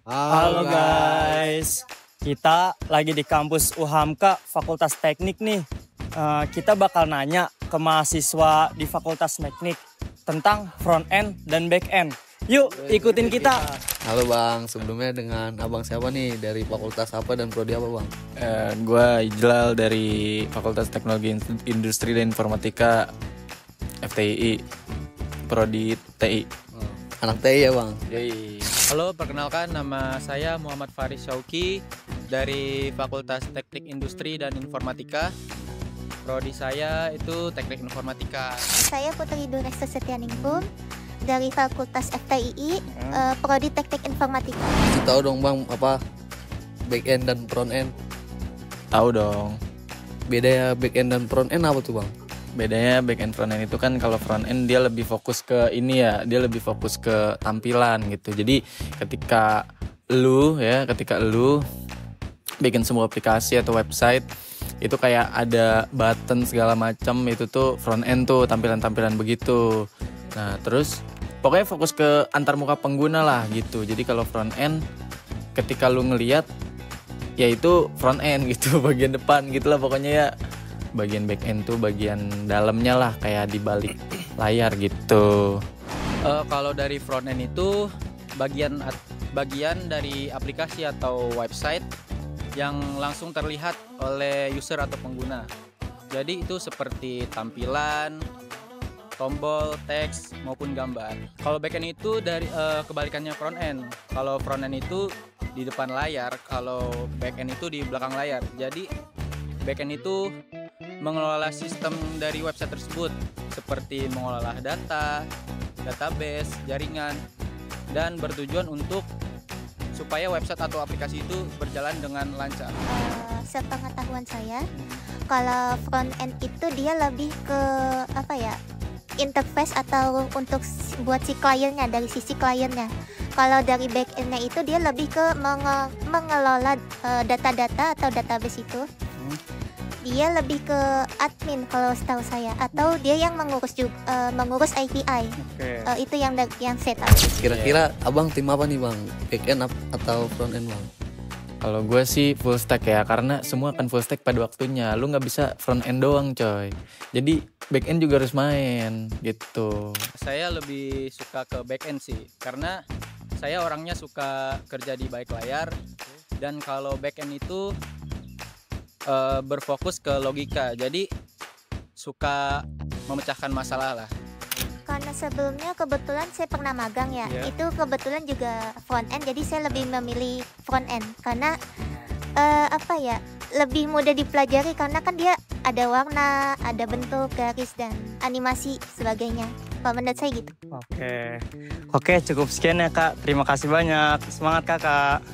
Halo guys, kita lagi di kampus UHAMKA Fakultas Teknik nih. Kita bakal nanya ke mahasiswa di Fakultas Teknik tentang front end dan back end. Yuk ikutin kita. Halo Bang, sebelumnya dengan abang siapa nih, dari fakultas apa dan prodi apa Bang? Gua Ijlal dari Fakultas Teknologi Industri dan Informatika FTII, prodi TI. Anak TI ya Bang? Yoi. Halo, perkenalkan nama saya Muhammad Faris Syauki dari Fakultas Teknik Industri dan Informatika. Prodi saya itu Teknik Informatika. Saya Putri Duresta Setianingrum dari Fakultas FTII, Prodi Teknik Informatika. Tahu dong Bang, apa back end dan front end? Tahu dong. Bedanya back end dan front end apa tuh Bang? Bedanya back end front end itu kan, kalau front end dia lebih fokus ke ini ya, dia lebih fokus ke tampilan gitu. Jadi ketika lu bikin sebuah aplikasi atau website, itu kayak ada button segala macam, itu tuh front end tuh, tampilan-tampilan begitu. Nah, terus pokoknya fokus ke antar muka pengguna lah gitu. Jadi kalau front end ketika lu ngelihat, ya itu front end gitu, bagian depan gitulah pokoknya ya. Bagian back end tuh bagian dalamnya lah, kayak di balik layar gitu. Kalau dari front end itu bagian dari aplikasi atau website yang langsung terlihat oleh user atau pengguna. Jadi itu seperti tampilan, tombol, teks maupun gambar. Kalau back end itu dari kebalikannya front end. Kalau front end itu di depan layar, kalau back end itu di belakang layar. Jadi back end itu mengelola sistem dari website tersebut, seperti mengolah data, database, jaringan, dan bertujuan untuk supaya website atau aplikasi itu berjalan dengan lancar. Sepengetahuan saya, kalau front end itu dia lebih ke interface atau untuk buat si kliennya, dari sisi kliennya. Kalau dari back endnya itu dia lebih ke mengelola data-data atau database itu. Dia lebih ke admin kalau setahu saya, atau dia yang mengurus API. Itu yang saya tahu. Kira-kira abang tim apa nih Bang? Back end atau front end Bang? Kalau gue sih full stack ya, karena semua kan full stack pada waktunya. Lu nggak bisa front end doang coy. Jadi back end juga harus main gitu. Saya lebih suka ke back end sih, karena saya orangnya suka kerja di balik layar. Dan kalau back end itu berfokus ke logika, jadi suka memecahkan masalah lah. Karena sebelumnya kebetulan saya pernah magang ya, itu kebetulan juga front end, jadi saya lebih memilih front end karena lebih mudah dipelajari, karena kan dia ada warna, ada bentuk, garis, dan animasi sebagainya. Kalau menurut saya gitu. Oke, cukup sekian ya Kak. Terima kasih banyak. Semangat Kakak.